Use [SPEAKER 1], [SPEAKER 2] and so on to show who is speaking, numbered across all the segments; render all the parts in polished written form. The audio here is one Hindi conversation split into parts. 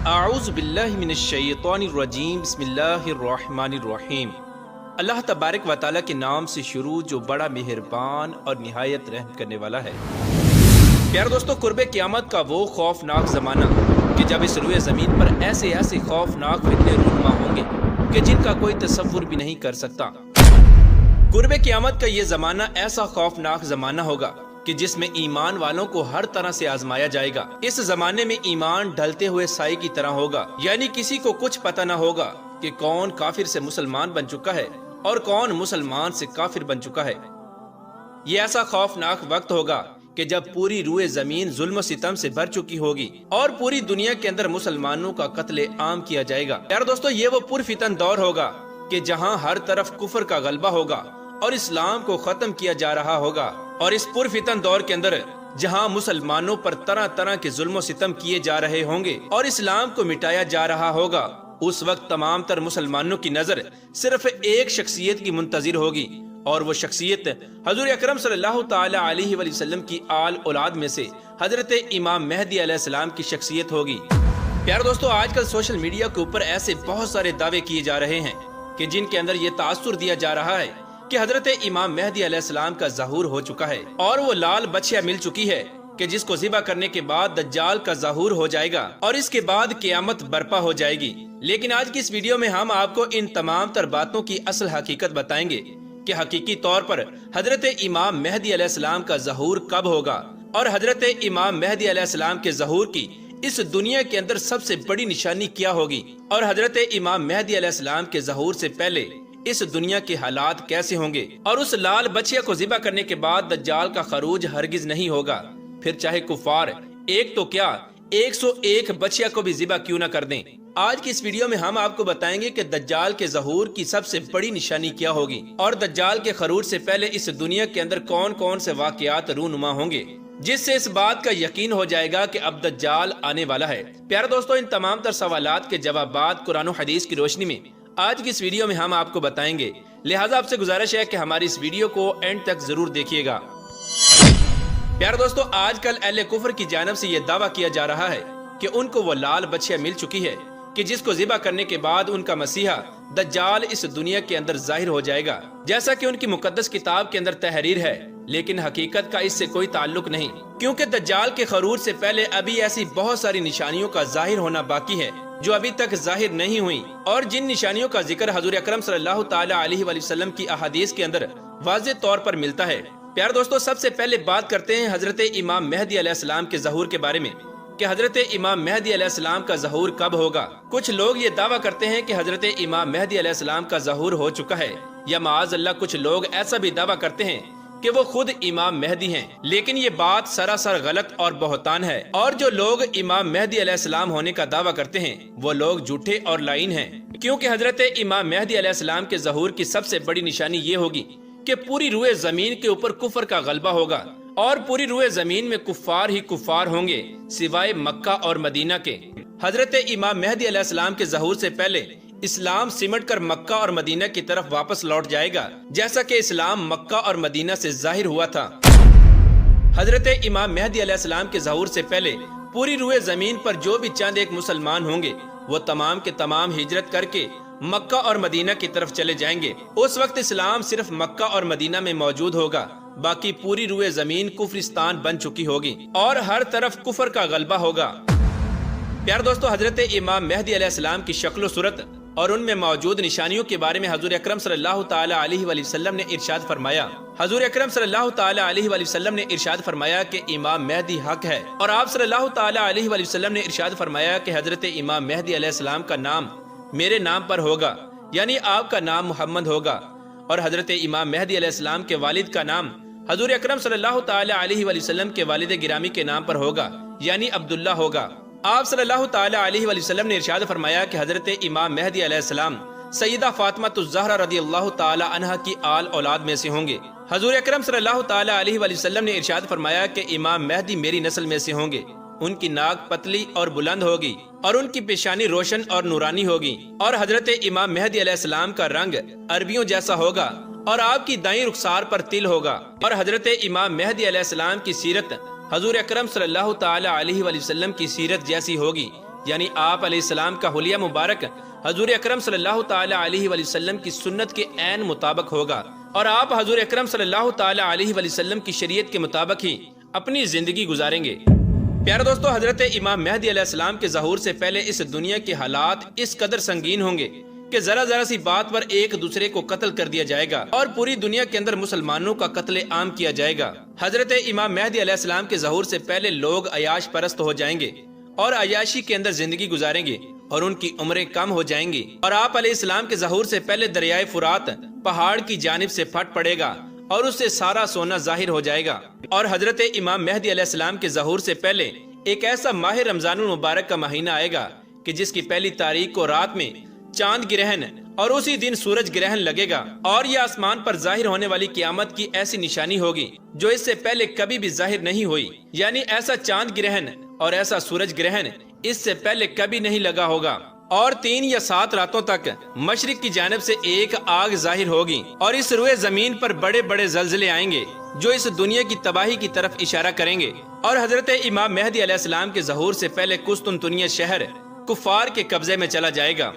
[SPEAKER 1] आऊज़ु बिल्लाहि मिनश्शैतानिर्रजीम बिस्मिल्लाहिर्रहमानिर्रहीम। अल्लाह तबारक व तआला के नाम से शुरू जो बड़ा मेहरबान और निहायत रहम करने वाला है। प्यारे दोस्तों, कुर्बे क़यामत का वो खौफनाक ज़माना कि जब इस रुए ज़मीन पर ऐसे ऐसे खौफनाक फितने रूनुमा होंगे कि जिनका कोई तसव्वुर भी नहीं कर सकता। कुर्बे क़यामत का ये ज़माना ऐसा खौफनाक ज़माना होगा कि जिसमें ईमान वालों को हर तरह से आजमाया जाएगा। इस जमाने में ईमान ढलते हुए साई की तरह होगा, यानी किसी को कुछ पता न होगा कि कौन काफिर से मुसलमान बन चुका है और कौन मुसलमान से काफिर बन चुका है। ये ऐसा खौफनाक वक्त होगा कि जब पूरी रूए जमीन जुल्म सितम से भर चुकी होगी और पूरी दुनिया के अंदर मुसलमानों का कत्ले आम किया जाएगा। यार दोस्तों, ये वो पुरफितन दौर होगा कि जहाँ हर तरफ कुफर का गलबा होगा और इस्लाम को खत्म किया जा रहा होगा। और इस पुरफितन दौर के अंदर जहां मुसलमानों पर तरह तरह के जुल्म सितम किए जा रहे होंगे और इस्लाम को मिटाया जा रहा होगा, उस वक्त तमाम तर मुसलमानों की नजर सिर्फ एक शख्सियत की मुंतजिर होगी और वो शख्सियत हजूर अकरम सल्लल्लाहु ताला अलैहि वसल्लम की आल औलाद में से हजरत इमाम मेहदी अलैहिस्सलाम की शख्सियत होगी। प्यारे दोस्तों, आजकल सोशल मीडिया के ऊपर ऐसे बहुत सारे दावे किए जा रहे हैं कि जिनके अंदर ये तासुर दिया जा रहा है कि हजरत इमाम मेहदी अलैहिस्सलाम का ज़हूर हो चुका है और वो लाल बछिया मिल चुकी है कि जिसको ज़िबा करने के बाद दज्जाल का ज़हूर हो जाएगा और इसके बाद क़यामत बर्पा हो जाएगी। लेकिन आज की इस वीडियो में हम आपको इन तमाम तर बातों की असल हकीकत बताएंगे कि हकीकी तौर पर हजरत इमाम मेहदी अलैहिस्सलाम का ज़हूर कब होगा और हजरत इमाम मेहदी अलैहिस्सलाम के ज़हूर की इस दुनिया के अंदर सबसे बड़ी निशानी क्या होगी और हजरत इमाम मेहदी अलैहिस्सलाम के ज़हूर से पहले इस दुनिया के हालात कैसे होंगे और उस लाल बछिया को ज़िबा करने के बाद दज्जाल का खरूज हरगिज नहीं होगा। फिर चाहे कुफार एक तो क्या 101 बछिया को भी ज़िबा क्यों न कर दें। आज की इस वीडियो में हम आपको बताएंगे कि दज्जाल के ज़हूर की सबसे बड़ी निशानी क्या होगी और दज्जाल के खरूज से पहले इस दुनिया के अंदर कौन कौन से वाकयात रूनुमा होंगे जिससे इस बात का यकीन हो जाएगा कि अब दज्जाल आने वाला है। प्यारे दोस्तों, इन तमाम तर सवालात के जवाबात कुरान और हदीस की रोशनी में आज की इस वीडियो में हम आपको बताएंगे, लिहाजा आपसे गुजारिश है कि हमारी इस वीडियो को एंड तक जरूर देखिएगा। प्यारे दोस्तों, आजकल अहले कुफर की जानिब से यह दावा किया जा रहा है कि उनको वो लाल बछिया मिल चुकी है कि जिसको ज़िबा करने के बाद उनका मसीहा दज्जाल इस दुनिया के अंदर जाहिर हो जाएगा, जैसा कि उनकी मुकद्दस किताब के अंदर तहरीर है। लेकिन हकीकत का इससे कोई ताल्लुक नहीं, क्योंकि दज्जाल के खरूज से पहले अभी ऐसी बहुत सारी निशानियों का जाहिर होना बाकी है जो अभी तक जाहिर नहीं हुई और जिन निशानियों का जिक्र हजूर अकरम सल्लल्लाहु ताला अलैहि वसल्लम की अहादीस के अंदर वाज़ेह तौर पर मिलता है। प्यारे दोस्तों, सबसे पहले बात करते हैं हजरत इमाम मेहदी अलैहिस्सलाम के ज़हूर के बारे में कि हजरत इमाम मेहदी अलैहिस्सलाम का ज़हूर कब होगा। कुछ लोग ये दावा करते हैं कि हजरत इमाम मेहदी अलैहिस्सलाम का ज़हूर हो चुका है, या माअज़ अल्लाह कुछ लोग ऐसा भी दावा करते हैं कि वो खुद इमाम मेहदी हैं। लेकिन ये बात सरासर गलत और बहतान है और जो लोग इमाम मेहदी अलैहिस्सलाम होने का दावा करते हैं वो लोग झूठे और लाइन हैं, क्योंकि हजरत इमाम मेहदी अलैहिस्सलाम के ज़हूर की सबसे बड़ी निशानी ये होगी कि पूरी रूए जमीन के ऊपर कुफर का गलबा होगा और पूरी रूए जमीन में कुफार ही कुफार होंगे सिवाय मक्का और मदीना के। हजरत इमाम मेहदी अलैहिस्सलाम के ज़हूर से पहले इस्लाम सिमट कर मक्का और मदीना की तरफ वापस लौट जाएगा, जैसा कि इस्लाम मक्का और मदीना से जाहिर हुआ था। हजरत इमाम मेहदी अलैहिस्सलाम के ज़हूर से पहले पूरी रूए जमीन पर जो भी चंद एक मुसलमान होंगे वो तमाम के तमाम हिजरत करके मक्का और मदीना की तरफ चले जाएंगे। उस वक्त इस्लाम सिर्फ मक्का और मदीना में मौजूद होगा, बाकी पूरी रूए जमीन कुफरिस्तान बन चुकी होगी और हर तरफ कुफर का गलबा होगा। प्यारे दोस्तों, हजरत इमाम मेहदी अलैहिस्सलाम की शक्ल सूरत और उनमें मौजूद निशानियों के बारे में हजूर अकरम सल्लल्लाहु ताला अलैहि वसल्लम ने इरशाद फरमाया। हजूर अकरम सल्लल्लाहु ताला अलैहि वसल्लम ने इरशाद फरमाया कि इमाम मेहदी हक है और आप सल्लल्लाहु ताला अलैहि वसल्लम ने इरशाद फरमाया कि हजरत इमाम मेहदी अलैहिस्सलाम का नाम मेरे नाम पर होगा, यानी आपका नाम मोहम्मद होगा और हजरत इमाम मेहदी अलैहिस्सलाम के वालिद का नाम हजूर अकरम सल्लल्लाहु ताला अलैहि वसल्लम के वालिद गिरामी के नाम पर होगा, यानी अब्दुल्ला होगा। आप सल्लल्लाहु ताला अलैहि वसल्लम ने इरशाद फरमाया कि हजरत इमाम मेहदी अलैहिस्सलाम सैयदा फातिमा ज़हरा रज़ियल्लाहु ताला अन्हा की आल औलाद में से होंगे। हजूर अकरम सल्लल्लाहु ताला अलैहि वसल्लम ने इरशाद फरमाया कि इमाम मेहदी मेरी नस्ल में से होंगे। उनकी नाक पतली और बुलंद होगी और उनकी पेशानी रोशन और नूरानी होगी और हजरत इमाम मेहदी अलैहिस्सलाम का रंग अरबियों जैसा होगा और आपकी दाईं रुखसार पर तिल होगा और हजरत इमाम मेहदी अलैहिस्सलाम की सीरत हजूर अकरम सल्लल्लाहु ताला अलैहि वसल्लम की सीरत जैसी होगी यानी आप अलैहिस्सलाम का हुलिया मुबारक हजूर अकरम सल्लल्लाहु ताला अलैहि वसल्लम की सुन्नत के ऐन मुताबिक होगा और आप हजूर अकरम सल्लल्लाहु ताला अलैहि वसल्लम की शरीयत के मुताबिक ही अपनी जिंदगी गुजारेंगे। प्यारे दोस्तों, हजरत इमाम मेहदी अलैहिस्सलाम के ज़हूर से पहले इस दुनिया के हालात इस कदर संगीन होंगे कि जरा जरा सी बात पर एक दूसरे को कत्ल कर दिया जाएगा और पूरी दुनिया के अंदर मुसलमानों का कत्ले आम किया जाएगा। हजरत इमाम मेहदी अलैहिस्सलाम के ज़हूर से पहले लोग अयाश परस्त हो जाएंगे और अयाशी के अंदर जिंदगी गुजारेंगे और उनकी उम्रें कम हो जाएंगी और आप अलैहिस्सलाम के ज़हूर से पहले दरियाए फुरात पहाड़ की जानिब से फट पड़ेगा और उससे सारा सोना जाहिर हो जाएगा। और हजरत इमाम मेहदी अलैहिस्सलाम के ज़हूर से पहले एक ऐसा माह रमजानुल मुबारक का महीना आएगा कि जिसकी पहली तारीख को रात में चांद ग्रहण और उसी दिन सूरज ग्रहण लगेगा और यह आसमान पर जाहिर होने वाली क़यामत की ऐसी निशानी होगी जो इससे पहले कभी भी जाहिर नहीं हुई। यानी ऐसा चांद ग्रहण और ऐसा सूरज ग्रहण इससे पहले कभी नहीं लगा होगा। और 3 या 7 रातों तक मशरिक की जानिब से एक आग जाहिर होगी और इस रुए जमीन पर बड़े बड़े जल्जले आएंगे जो इस दुनिया की तबाही की तरफ इशारा करेंगे। और हजरत इमाम मेहदी अलैहिस्सलाम के ज़हूर से पहले कुस्तुनतुनिया शहर कुफार के कब्जे में चला जाएगा।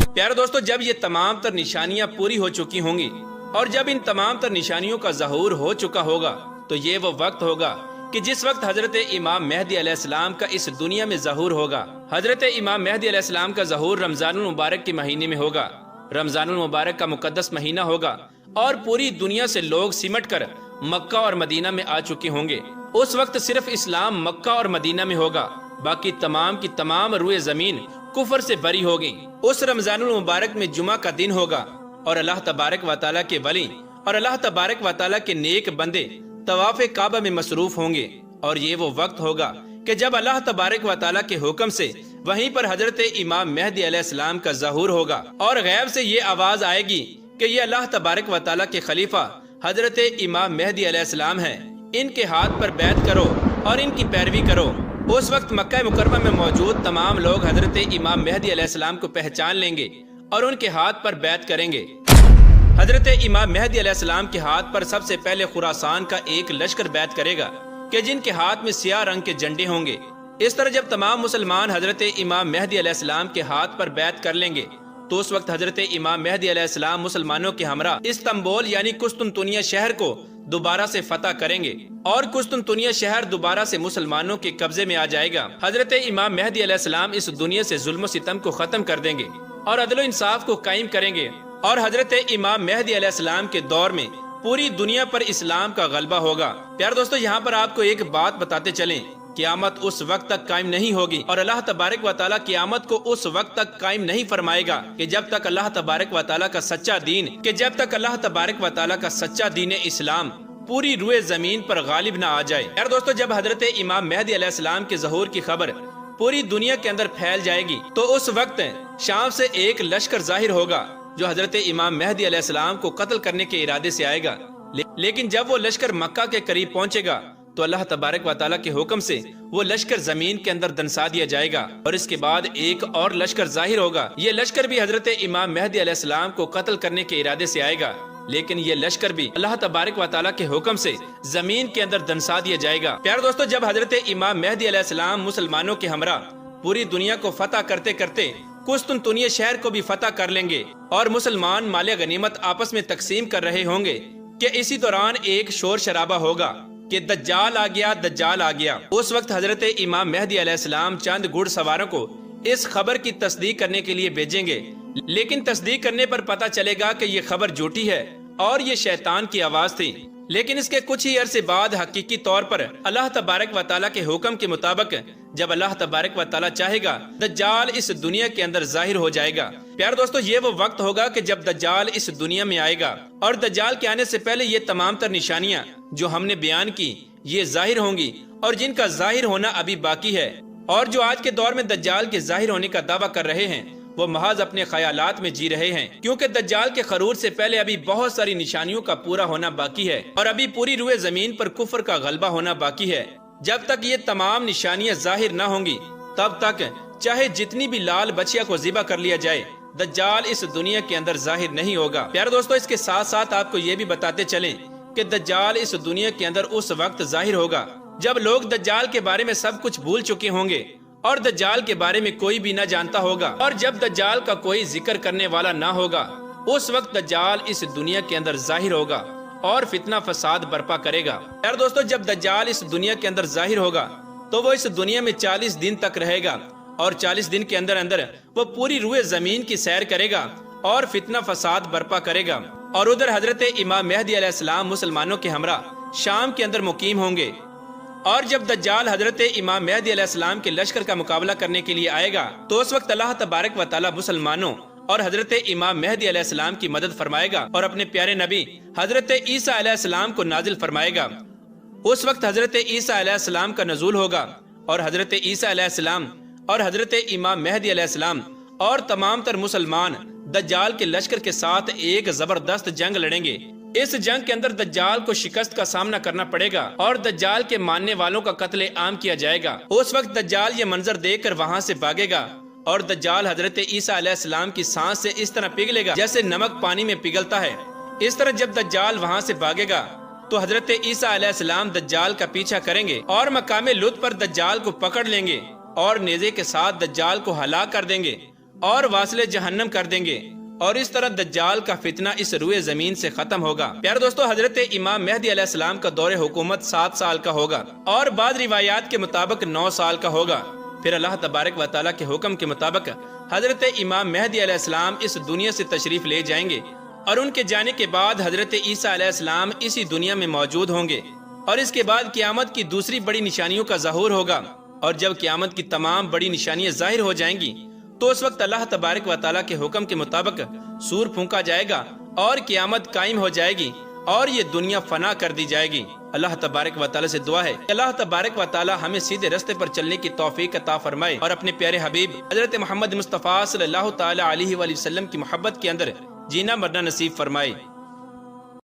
[SPEAKER 1] प्यारे दोस्तों, जब ये तमाम तर निशानियां पूरी हो चुकी होंगी और जब इन तमाम तर निशानियों का ज़हूर हो चुका होगा तो ये वो वक्त होगा कि जिस वक्त हजरत इमाम मेहदी अलैहिस्सलाम का इस दुनिया में ज़हूर होगा। हजरत इमाम मेहदी अलैहिस्सलाम का ज़हूर रमजानुल मुबारक के महीने में होगा। रमजानुल मुबारक का मुकद्दस महीना होगा और पूरी दुनिया से लोग सिमट कर मक्का और मदीना में आ चुके होंगे। उस वक्त सिर्फ इस्लाम मक्का और मदीना में होगा, बाकी तमाम की तमाम रुए जमीन कुफर से बरी होगी। उस रमजानुल मुबारक में जुमा का दिन होगा और अल्लाह तबारक व तआला के वली और अल्लाह तबारक व तआला के नेक बंदे तवाफ़े काबा में मसरूफ होंगे। और ये वो वक्त होगा कि जब अल्लाह तबारक व तआला के हुक्म से वहीं पर हजरत इमाम मेहदी अलैहिस्सलाम का ज़हूर होगा और गैब से ये आवाज आएगी कि ये अल्लाह तबारक व तआला के खलीफा हजरत इमाम मेहदी अलैहिस्सलाम हैं, इनके हाथ पर बैत करो और इनकी पैरवी करो। उस वक्त मक्का मुकर्रमा में मौजूद तमाम लोग हजरत इमाम मेहदी अलैहिस्सलाम को पहचान लेंगे और उनके हाथ पर बैत करेंगे। हजरत इमाम मेहदी अलैहिस्सलाम के हाथ पर सबसे पहले खुरासान का एक लश्कर बैत करेगा कि जिनके हाथ में सियाह रंग के झंडे होंगे। इस तरह जब तमाम मुसलमान हजरत इमाम मेहदी अलैहिस्सलाम के हाथ पर बैत कर लेंगे तो उस वक्त हजरत इमाम मेहदी अलैहिस्सलाम मुसलमानों के हमरा इस्तांबुल यानी कुस्तुनतुनिया शहर को दोबारा से फतह करेंगे और कुस्तुनतुनिया शहर दोबारा से मुसलमानों के कब्जे में आ जाएगा। हजरत इमाम मेहदी अलैहिस्सलाम इस दुनिया से जुल्म सितम को खत्म कर देंगे और अदल इंसाफ को कायम करेंगे और हजरत इमाम मेहदी अलैहिस्सलाम के दौर में पूरी दुनिया पर इस्लाम का गलबा होगा। प्यारे दोस्तों, यहाँ पर आपको एक बात बताते चलें, क़यामत उस वक्त तक कायम नहीं होगी और अल्लाह तबारक व तआला क़यामत को उस वक्त तक कायम नहीं फरमाएगा कि जब तक अल्लाह तबारक व तआला का सच्चा दीन इस्लाम पूरी रुए जमीन पर गालिब न आ जाए। यार दोस्तों, जब हजरत इमाम मेहदी अलैहिस्सलाम के ज़हूर की खबर पूरी दुनिया के अंदर फैल जाएगी तो उस वक्त शाम से एक लश्कर जाहिर होगा जो हजरत इमाम मेहदी अलैहिस्सलाम को कत्ल करने के इरादे से आएगा। लेकिन जब वो लश्कर मक्का के करीब पहुंचेगा तो अल्लाह तबारक व तआला के हुक्म से वो लश्कर जमीन के अंदर दंसा दिया जाएगा और इसके बाद एक और लश्कर जाहिर होगा। ये लश्कर भी हजरत इमाम मेहदी अलैहिस्सलाम को कत्ल करने के इरादे से आएगा, लेकिन ये लश्कर भी अल्लाह तबारक व तआला के हुक्म से जमीन के अंदर दंसा दिया जाएगा। प्यारे दोस्तों, जब हजरत इमाम मेहदी अलैहिस्सलाम मुसलमानों के हमरा पूरी दुनिया को फतह करते करते कुस्तुनतुनिया शहर को भी फतह कर लेंगे और मुसलमान माले गनीमत आपस में तकसीम कर रहे होंगे कि इसी दौरान एक शोर शराबा होगा कि दज्जाल आ गया, दज्जाल आ गया। उस वक्त हजरत इमाम मेहदी अलैहिस्सलाम चंद घुड़सवारों को इस खबर की तस्दीक करने के लिए भेजेंगे, लेकिन तस्दीक करने पर पता चलेगा कि ये खबर झूठी है और ये शैतान की आवाज थी। लेकिन इसके कुछ ही अरसे बाद हकीकी तौर पर अल्लाह तबारक व तआला के हुक्म के मुताबिक जब अल्लाह तबारक व तआला चाहेगा दज्जाल इस दुनिया के अंदर जाहिर हो जाएगा। प्यारे दोस्तों, ये वो वक्त होगा कि जब दज्जाल इस दुनिया में आएगा और दज्जाल के आने से पहले ये तमाम तर निशानियां जो हमने बयान की ये जाहिर होंगी और जिनका जाहिर होना अभी बाकी है। और जो आज के दौर में दज्जाल के जाहिर होने का दावा कर रहे हैं वो महज अपने ख्यालात में जी रहे हैं, क्योंकि दज्जाल के खरूज से पहले अभी बहुत सारी निशानियों का पूरा होना बाकी है और अभी पूरी रुए जमीन पर कुफर का गलबा होना बाकी है। जब तक ये तमाम निशानियां जाहिर न होंगी तब तक चाहे जितनी भी लाल बछिया को ज़िबा कर लिया जाए दज्जाल इस दुनिया के अंदर जाहिर नहीं होगा। प्यारे दोस्तों, इसके साथ साथ आपको ये भी बताते चलें कि दज्जाल इस दुनिया के अंदर उस वक्त जाहिर होगा जब लोग दज्जाल के बारे में सब कुछ भूल चुके होंगे और दज्जाल के बारे में कोई भी न जानता होगा। और जब दज्जाल का कोई जिक्र करने वाला ना होगा, उस वक्त दज्जाल इस दुनिया के अंदर जाहिर होगा और फितना फसाद बर्पा करेगा। यार दोस्तों, जब दज्जाल इस दुनिया के अंदर जाहिर होगा तो वो इस दुनिया में 40 दिन तक रहेगा और 40 दिन के अंदर अंदर वो पूरी रूए जमीन की सैर करेगा और फितना फसाद बर्पा करेगा। और उधर हजरत इमाम मेहदी अलैहिस्सलाम मुसलमानों के हमरा शाम के अंदर मुकीम होंगे। और जब दज्जाल हजरत इमाम मेहदी अलैहिस्सलाम के लश्कर का मुकाबला करने के लिए आएगा तो उस वक्त अल्लाह तबारक व तआला मुसलमानों और हजरत इमाम मेहदी अलैहिस्सलाम की मदद फरमाएगा और अपने प्यारे नबी हजरत ईसा अलैहिस्सलाम को नाजिल फरमाएगा। उस वक्त हजरत ईसा अलैहिस्सलाम का नजूल होगा और हजरत ईसा अलैहिस्सलाम और हजरत इमाम मेहदी अलैहिस्सलाम और तमाम तर मुसलमान दज्जाल के लश्कर के साथ एक जबरदस्त जंग लड़ेंगे। इस जंग के अंदर दज्जाल को शिकस्त का सामना करना पड़ेगा और दज्जाल के मानने वालों का कत्ले आम किया जाएगा। उस वक्त दज्जाल ये मंजर देखकर वहाँ से भागेगा और दज्जाल हजरत ईसा अलैहिस्सलाम की सांस से इस तरह पिघलेगा जैसे नमक पानी में पिघलता है। इस तरह जब दज्जाल वहाँ से भागेगा तो हजरत ईसा अलैहिस्सलाम दज्जाल का पीछा करेंगे और मकामे लुत पर दज्जाल को पकड़ लेंगे और नेज़े के साथ दज्जाल को हलाक कर देंगे और वासिले जहन्नम कर देंगे। और इस तरह दज्जाल का फितना इस रुए जमीन से खत्म होगा। प्यारे दोस्तों, हजरत इमाम मेहदी अलैहिस्सलाम का दौरे हुकूमत 7 साल का होगा और बाद रिवायात के मुताबिक 9 साल का होगा। फिर अल्लाह तबारक व तआला के हुक्म के मुताबिक हजरत इमाम मेहदी अलैहिस्सलाम इस दुनिया से तशरीफ ले जाएंगे और उनके जाने के बाद हजरत ईसा अलैहिस्सलाम इसी दुनिया में मौजूद होंगे। और इसके बाद क़यामत की दूसरी बड़ी निशानियों का ज़हूर होगा। और जब क़यामत की तमाम बड़ी निशानियां जाहिर हो जाएंगी तो उस वक्त अल्लाह तबारक व तआला के हुक्म के मुताबिक सूर फूंका जाएगा और क़यामत कायम हो जाएगी और ये दुनिया फना कर दी जाएगी। अल्लाह तबारक व तआला से दुआ है कि अल्लाह तबारक व तआला हमें सीधे रास्ते पर चलने की तौफीक अता फरमाए और अपने प्यारे हबीब हजरत मोहम्मद मुस्तफ़ा सल्लल्लाहु तआला अलैहि वसल्लम की मोहब्बत के अंदर जीना मरना नसीब फरमाए।